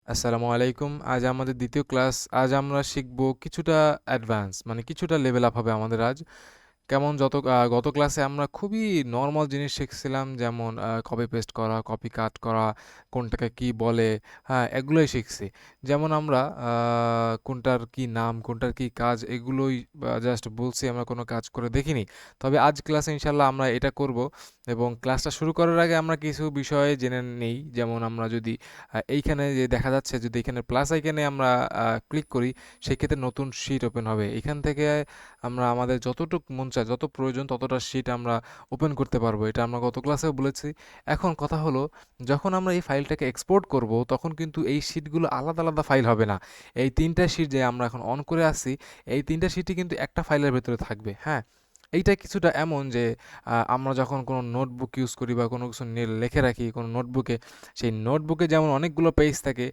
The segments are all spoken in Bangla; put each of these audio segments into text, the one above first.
আসসালামু আলাইকুম। আজ আমাদের ২য় ক্লাস। আজ আমরা শিখব কিছুটা অ্যাডভান্স মানে কিছুটা লেভেল আপ হবে আমাদের আজ। কেমন গত ক্লাসে আমরা খুবই নরমাল জিনিস শিখছিলাম যেমন কপি পেস্ট করা, কপি কাট করা, কোনটাকে কি বলে, হ্যাঁ? এগুলোই শিখছি। যেমন আমরা কোনটার কি নাম, কোনটার কি কাজ এগুলোই জাস্ট বলছি আমরা কোনো কাজ করে দেখিনি। তবে আজ ক্লাসে ইনশাআল্লাহ আমরা এটা করব এবং ক্লাসটা শুরু করার আগে আমরা কিছু বিষয় জেনে নেই। যেমন আমরা যদি এইখানে যে দেখা যাচ্ছে যদি এখানে প্লাস আইকনে আমরা ক্লিক করি সেক্ষেত্রে নতুন শিট ওপেন হবে। এখান থেকে আমরা আমাদের যতটুক মন চায়, যত প্রয়োজন ততটা শিট আমরা ওপেন করতে পারবো। এটা আমরা গত ক্লাসেও বলেছি। এখন কথা হলো, যখন আমরা এই ফাইলটাকে এক্সপোর্ট করব, তখন কিন্তু এই শিটগুলো আলাদা, আলাদা ফাইল হবে না। এই ৩ টা শিট যে আমরা এখন অন করে আছি, এই ৩ টা শিটই কিন্তু একটা ফাইলের ভেতরে থাকবে, হ্যাঁ? এইটা কিছুটা এমন যে আমরা যখন কোনো নোটবুক ইউজ করি বা কোনো কিছু লিখে রাখি কোনো নোটবুকে, সেই নোটবুকে যেমন অনেকগুলো পেজ থাকে,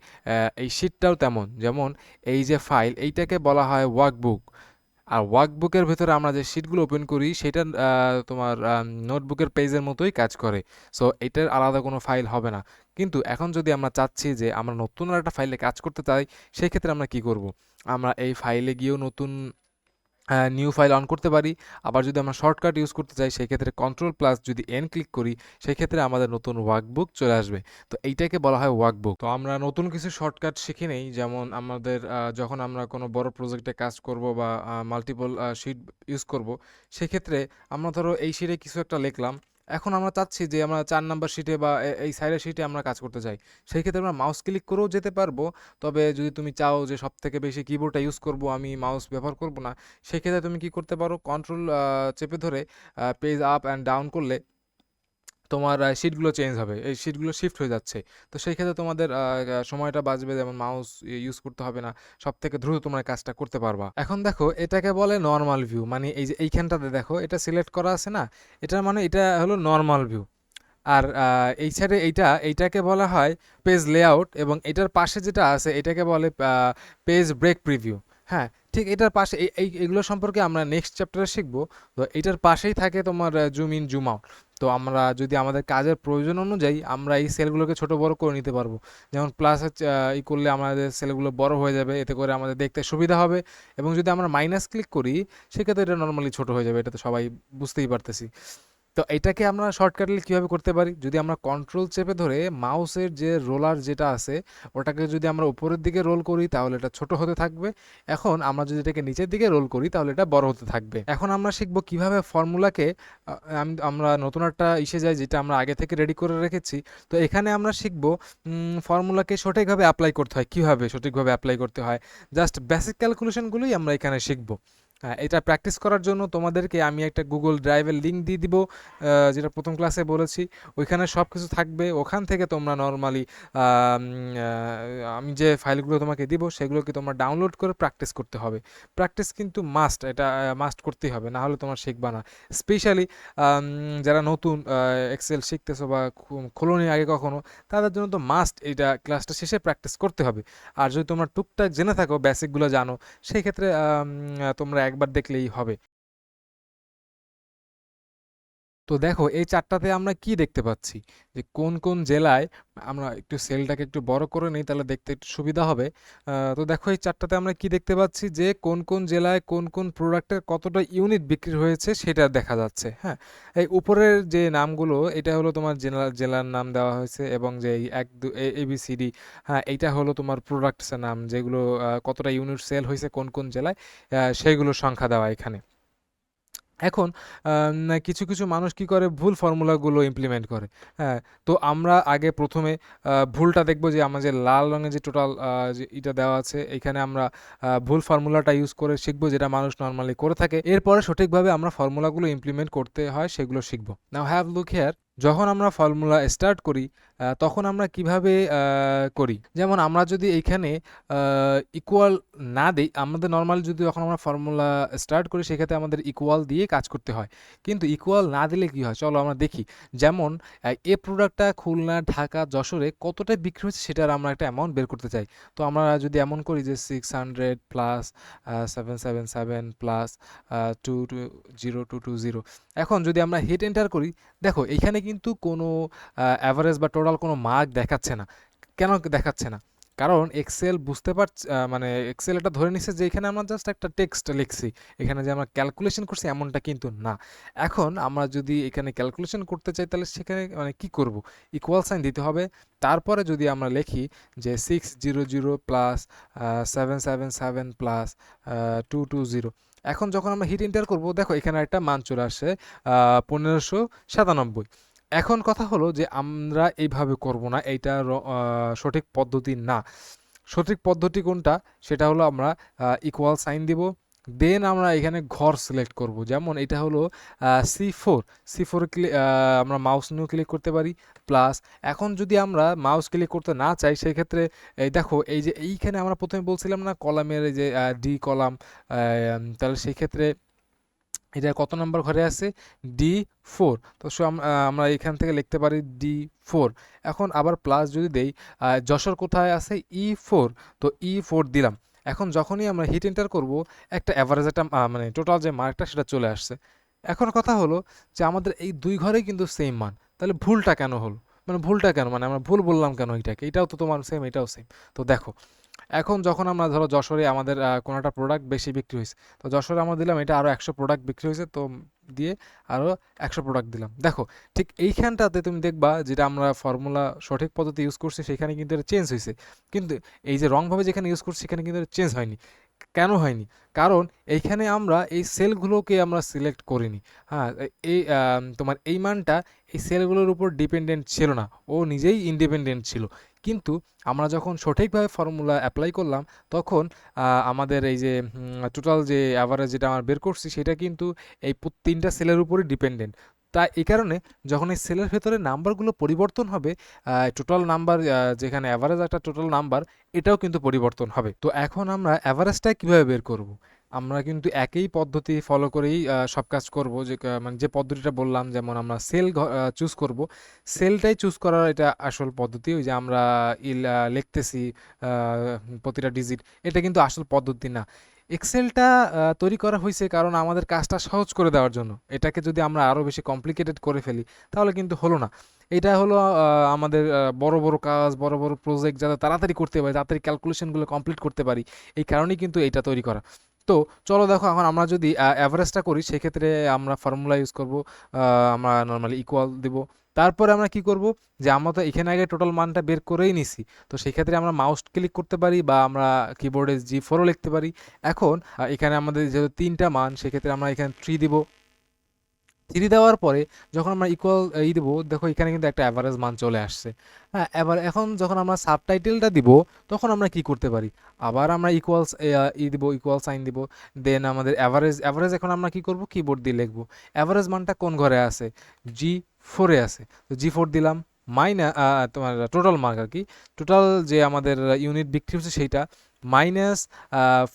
এই শিটটাও তেমন। যেমন এই যে ফাইল, এইটাকে বলা হয় ওয়ার্কবুক। আর ওয়ার্কবুকের ভেতরে আমরা যে শিটগুলো ওপেন করি সেটা তোমার নোটবুকের পেজের মতোই কাজ করে। সো এটার আলাদা কোনো ফাইল হবে না। কিন্তু এখন যদি আমরা চাচ্ছি যে আমরা নতুন আরেকটা ফাইলে কাজ করতে চাই, সেক্ষেত্রে আমরা কি করব? আমরা এই ফাইলে গিয়েও নতুন নিউ ফাইল অন করতে পারি। আবার যদি আমরা শর্টকাট ইউজ করতে চাই সেক্ষেত্রে কন্ট্রোল প্লাস যদি এন ক্লিক করি সেক্ষেত্রে আমাদের নতুন ওয়ার্কবুক চলে আসবে। তো এইটাকে বলা হয় ওয়ার্কবুক। তো আমরা নতুন কিছু শর্টকাট শিখে নেই, যেমন আমাদের যখন আমরা কোনো বড় প্রজেক্টে কাজ করব বা মাল্টিপল শিট ইউজ করব, সেক্ষেত্রে আমরা ধরো এই শিটে কিছু একটা লিখলাম। এখন আমরা চাচ্ছি যে আমরা ৪ নাম্বার শিটে বা এই সাইডের শিটে আমরা কাজ করতে চাই। সেই ক্ষেত্রে আমরা মাউস ক্লিক করেও যেতে পারবো। তবে যদি তুমি চাও যে সবথেকে বেশি কিবোর্ডটা ইউজ করব, আমি মাউস ব্যবহার করব না, সেক্ষেত্রে তুমি কি করতে পারো, কন্ট্রোল চেপে ধরে পেজ আপ অ্যান্ড ডাউন করলে তোমার শিটগুলো চেঞ্জ হবে, এই শিটগুলো শিফট হয়ে যাচ্ছে। তো সেই ক্ষেত্রে তোমাদের সময়টা বাঁচবে, যেমন মাউস ইউজ করতে হবে না, সব থেকে দ্রুত তোমরা কাজটা করতে পারবা। এখন দেখো এটাকে বলে নর্মাল ভিউ, মানে এই যে এইখানটাতে দেখো এটা সিলেক্ট করা আছে না, এটা মানে এটা হলো নর্মাল ভিউ। আর এই সাইডে এইটাকে বলা হয় পেজ লেআউট, এবং এটার পাশে যেটা আছে এটাকে বলে পেজ ব্রেক প্রিভিউ। হ্যাঁ, ঠিক এটার পাশে এগুলো সম্পর্কে আমরা নেক্সট চ্যাপ্টারে শিখবো। তো এটার পাশেই থাকে তোমার জুম ইন জুম আউট। তো আমরা যদি আমাদের কাজের প্রয়োজন অনুযায়ী আমরা এই সেলগুলোকে ছোট বড় করে নিতে পারবো। যেমন প্লাস ই করলে আমাদের সেলগুলো বড় হয়ে যাবে, এতে করে আমাদের দেখতে সুবিধা হবে। এবং যদি আমরা মাইনাস ক্লিক করি সেক্ষেত্রে এটা নর্মালি ছোট হয়ে যাবে, এটা তো সবাই বুঝতেই পারতেছি। তো এটাকে আমরা শর্টকাটলি কিভাবে করতে পারি, যদি আমরা কন্ট্রোল চেপে ধরে মাউসের যে রোলার যেটা আছে ওটাকে যদি আমরা উপরের দিকে রোল করি তাহলে এটা ছোট হতে থাকবে। এখন আমরা যদি এটাকে নিচের দিকে রোল করি তাহলে এটা বড় হতে থাকবে। এখন আমরা শিখবো কিভাবে ফর্মুলাকে আমরা নতুন একটা ইসে যাই যেটা আমরা আগে থেকে রেডি করে রেখেছি। তো এখানে আমরা শিখবো ফর্মুলাকে সঠিকভাবে অ্যাপ্লাই করতে হয়, কিভাবে সঠিকভাবে অ্যাপ্লাই করতে হয়, জাস্ট বেসিক ক্যালকুলেশনগুলোই আমরা এখানে শিখবো। এটা প্র্যাকটিস করার জন্য তোমাদেরকে আমি একটা গুগল ড্রাইভের লিঙ্ক দিয়ে দিব, যেটা প্রথম ক্লাসে বলেছি। ওইখানে সব কিছু থাকবে, ওখান থেকে তোমরা নর্মালি আমি যে ফাইলগুলো তোমাকে দিব সেগুলোকে তোমরা ডাউনলোড করে প্র্যাকটিস করতে হবে। প্র্যাকটিস কিন্তু মাস্ট, এটা মাস্ট করতেই হবে, না হলে তোমার শিখবা না। স্পেশালি যারা নতুন এক্সেল শিখতেছো বা খোলোনি আগে কখনো, তাদের জন্য তো মাস্ট এটা ক্লাসটা শেষে প্র্যাকটিস করতে হবে। আর যদি তোমরা টুকটাক জেনে থাকো, বেসিকগুলো জানো, সেই ক্ষেত্রে তোমরা একবার দেখলেই হবে। তো দেখো এই চারটাতে আমরা কি দেখতে পাচ্ছি, যে কোন কোন জেলায়, আমরা একটু সেলটাকে একটু বড় করে নিই তাহলে দেখতে একটু সুবিধা হবে। তো দেখো এই চারটাতে আমরা কি দেখতে পাচ্ছি, যে কোন কোন জেলায় কোন কোন প্রোডাক্টের কতটা ইউনিট বিক্রি হয়েছে সেটা দেখা যাচ্ছে। হ্যাঁ, এই উপরের যে নামগুলো এটা হলো তোমার জেলার নাম দেওয়া হয়েছে, এবং যে এই এক দু ABCD, হ্যাঁ এইটা হলো তোমার প্রোডাক্টসের নাম, যেগুলো কতটা ইউনিট সেল হয়েছে কোন কোন জেলায়, সেইগুলোর সংখ্যা দেওয়া এখানে। এখন কিছু, কিছু মানুষ কি করে, ভুল ফর্মুলাগুলো ইমপ্লিমেন্ট করে। হ্যাঁ? তো আমরা আগে ১ম এ ভুলটা দেখব, যে আমার যে লাল রঙের যে টোটাল যে ইটা দেওয়া আছে, এখানে আমরা ভুল ফর্মুলাটা ইউজ করে শিখব, যেটা মানুষ নরমালি করে থাকে। এরপরে সঠিকভাবে আমরা ফর্মুলাগুলো ইমপ্লিমেন্ট করতে হয় সেগুলো শিখব। নাও হ্যাভ লুক হিয়ার, যখন আমরা ফর্মুলা স্টার্ট করি তখন আমরা কিভাবে করি? যেমন আমরা যদি এইখানে ইকুয়াল না দেই, আমাদের নরমালি যদি যখন আমরা ফর্মুলা স্টার্ট করি সেক্ষেত্রে আমাদের ইকুয়াল দিয়ে কাজ করতে হয়। কিন্তু ইকুয়াল না দিলে কি হয়? চলো আমরা দেখি। যেমন এ প্রোডাক্টটা খুলনা, ঢাকা, যশোরে কতটা বিক্রি হচ্ছে সেটার আমরা একটা অ্যামাউন্ট বের করতে চাই। তো আমরা যদি এমন করি যে 600 প্লাস 777 প্লাস 22020। এখন যদি আমরা হিট এন্টার করি, দেখো এইখানে কিন্তু কোনো অ্যাভারেজ বা টোটাল কোনো মার্ক দেখাচ্ছে না। কেন দেখাচ্ছে না? কারণ এক্সেল বুঝতে পারছি, মানে এক্সেল এটা ধরে নিচ্ছে যে এখানে আমরা জাস্ট একটা টেক্সট লিখছি, এখানে যে আমরা ক্যালকুলেশন করছি এমনটা কিন্তু না। এখন আমরা যদি এখানে ক্যালকুলেশন করতে চাই তাহলে সেখানে মানে কি করব, ইকুয়াল সাইন দিতে হবে। তারপরে যদি আমরা লিখি যে 600 প্লাস 777 প্লাস 220, এখন যখন আমরা হিট এন্টার করব দেখো এখানে একটা মান চলে আসে 1597। এখন কথা হলো যে আমরা এইভাবে করব না, এইটা সঠিক পদ্ধতি না। সঠিক পদ্ধতি কোনটা, সেটা হলো আমরা ইকুয়াল সাইন দিব, দেন আমরা এখানে ঘর সিলেক্ট করব। যেমন এটা হলো C4, C4 আমরা মাউস নিয়েও ক্লিক করতে পারি প্লাস। এখন যদি আমরা মাউস ক্লিক করতে না চাই সেক্ষেত্রে এই দেখো এই যে এইখানে আমরা প্রথমে বলছিলাম না কলামের এই যে ডি কলাম, তাহলে সেই ক্ষেত্রে এটা কত নাম্বার ঘরে আছে, D4। তো আমরা এখান থেকে লিখতে পারি D4। এখন আবার প্লাস যদি দেই, যশোর কোথায় আছে, E4, তো E4 দিলাম। এখন যখনই আমরা হিট এন্টার করব একটা অ্যাভারেজ একটা মানে টোটাল যে মার্কটা সেটা চলে আসছে। এখন কথা হলো যে আমাদের এই দুই ঘরেই কিন্তু সেম মান, তাহলে ভুলটা কেন হলো, মানে ভুলটা কেন, মানে আমরা ভুল বললাম কেন এটাকে, এটাও তো তোমার সেম এটাও সেম। তো দেখো এখন যখন আমরা ধরো যশোরে আমাদের কোনো একটা প্রোডাক্ট বেশি বিক্রি হয়েছে, তো যশোরে আমরা দিলাম এটা আরও 100 প্রোডাক্ট বিক্রি হয়েছে, তো দিয়ে আরও 100 প্রোডাক্ট দিলাম। দেখো ঠিক এইখানটাতে তুমি দেখবা যেটা আমরা ফর্মুলা সঠিক পদ্ধতি ইউজ করছি সেখানে কিন্তু এটা চেঞ্জ হয়েছে, কিন্তু এই যে রংভাবে যেখানে ইউজ করছি সেখানে কিন্তু এটা চেঞ্জ হয়নি। কেন হয়নি, কারণ এইখানে আমরা এই সেলগুলোকে আমরা সিলেক্ট করিনি। হ্যাঁ, এই তোমার এই মানটা এই সেলগুলোর উপর ডিপেন্ডেন্ট ছিল না, ও নিজেই ইন্ডিপেন্ডেন্ট ছিল। কিন্তু আমরা যখন সঠিকভাবে ফর্মুলা অ্যাপ্লাই করলাম তখন আমাদের এই যে টোটাল যে অ্যাভারেজ যেটা আমরা বের করছি সেটা কিন্তু এই তিনটা সেলের উপরই ডিপেন্ডেন্ট। তাই এই কারণে যখন এই সেলের ভেতরে নাম্বারগুলো পরিবর্তন হবে, টোটাল নাম্বার যেখানে অ্যাভারেজ একটা টোটাল নাম্বার, এটাও কিন্তু পরিবর্তন হবে। তো এখন আমরা অ্যাভারেজটা কিভাবে বের করব, আমরা কিন্তু একই পদ্ধতি ফলো করেই সব কাজ করব, যে মানে যে পদ্ধতিটা বললাম, যেমন আমরা সেল চুজ করব, সেলটাই চুজ করার এটা আসল পদ্ধতি। ওই যে আমরা লিখতেছি প্রতিটা ডিজিট, এটা কিন্তু আসল পদ্ধতি না। এক্সেলটা তৈরি করা হয়েছে কারণ আমাদের কাজটা সহজ করে দেওয়ার জন্য। এটাকে যদি আমরা আরও বেশি কমপ্লিকেটেড করে ফেলি তাহলে কিন্তু হলো না। এটা হলো আমাদের বড় বড় কাজ, বড় বড় প্রজেক্ট যাতে তাড়াতাড়ি করতে পারি, তাড়াতাড়ি ক্যালকুলেশনগুলো কমপ্লিট করতে পারি, এই কারণেই কিন্তু এটা তৈরি করা। তো চলো দেখো এখন আমরা যদি অ্যাভারেজটা করি সেক্ষেত্রে আমরা ফর্মুলা ইউজ করব, আমরা নর্মালি ইকুয়াল দিব। তারপরে আমরা কি করব, যে আমরা তো এখানে আগে টোটাল মানটা বের করেই নিছি, তো সেই ক্ষেত্রে আমরা মাউস ক্লিক করতে পারি বা আমরা কিবোর্ডে G4ও লিখতে পারি। এখন এখানে আমাদের যেহেতু তিনটা মান সেক্ষেত্রে আমরা এখানে 3 দিব। 3 দেওয়ার পরে যখন আমরা ইকুয়াল দেবো, দেখো এখানে কিন্তু একটা অ্যাভারেজ মান চলে আসছে। হ্যাঁ, এবার এখন যখন আমরা সাবটাইটেলটা দিব তখন আমরা কি করতে পারি, আবার আমরা ইকুয়ালস দিব, ইকুয়াল সাইন দিব, দেন আমাদের অ্যাভারেজ, অ্যাভারেজ এখন আমরা কি করব, কিবোর্ড দিয়ে লিখবো। অ্যাভারেজ মানটা কোন ঘরে আছে, G4-এ আছে, তো G4 দিলাম। তোমার টোটাল মার্ক আর কি, টোটাল যে আমাদের ইউনিট বিক্রি হচ্ছে সেইটা মাইনাস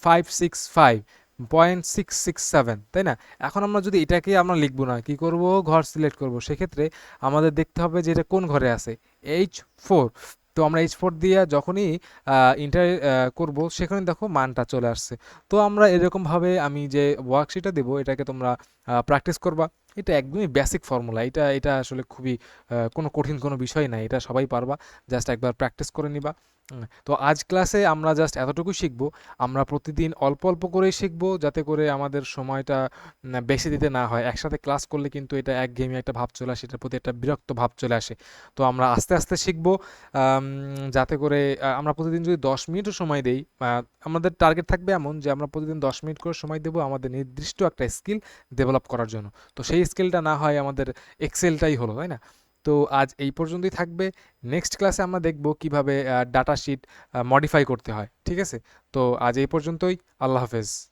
565.667, তাই না? এখন আমরা যদি এটাকে আমরা লিখবো না, কি করব, ঘর সিলেক্ট করব, সেক্ষেত্রে আমাদের দেখতে হবে যে এটা কোন ঘরে আছে, H4। তো আমরা H4 দিয়ে যখনই ইন্টার করব সেখানে দেখো মানটা চলে আসছে। তো আমরা এরকমভাবে আমি যে ওয়ার্কশিটটা দেবো এটাকে তোমরা প্র্যাকটিস করবা। এটা একদমই বেসিক ফর্মুলা, এটা এটা আসলে খুবই কোনো কঠিন কোনো বিষয় না, এটা সবাই পারবা, জাস্ট একবার প্র্যাকটিস করে নিবা। তো আজ ক্লাসে আমরা জাস্ট এতটুকু শিখবো, আমরা প্রতিদিন অল্প অল্প করেই শিখবো যাতে করে আমাদের সময়টা বেশি দিতে না হয়। একসাথে ক্লাস করলে কিন্তু এটা একঘেয়েমি একটা ভাব চলে আসে, এটার প্রতি একটা বিরক্ত ভাব চলে আসে। তো আমরা আস্তে আস্তে শিখবো, যাতে করে আমরা প্রতিদিন যদি 10 মিনিটও সময় দেই, আমাদের টার্গেট থাকবে এমন যে আমরা প্রতিদিন 10 মিনিট করে সময় দেবো আমাদের নির্দিষ্ট একটা স্কিল ডেভেলপ করার জন্য। তো সেই স্কিলটা না হয় আমাদের এক্সেলটাই হলো, তাই না? তো আজ এই পর্যন্তই থাকবে। নেক্সট ক্লাসে আমরা দেখব কিভাবে ডাটা শিট মডিফাই করতে হয়, ঠিক আছে? তো আজ এই পর্যন্তই। আল্লাহ হাফেজ।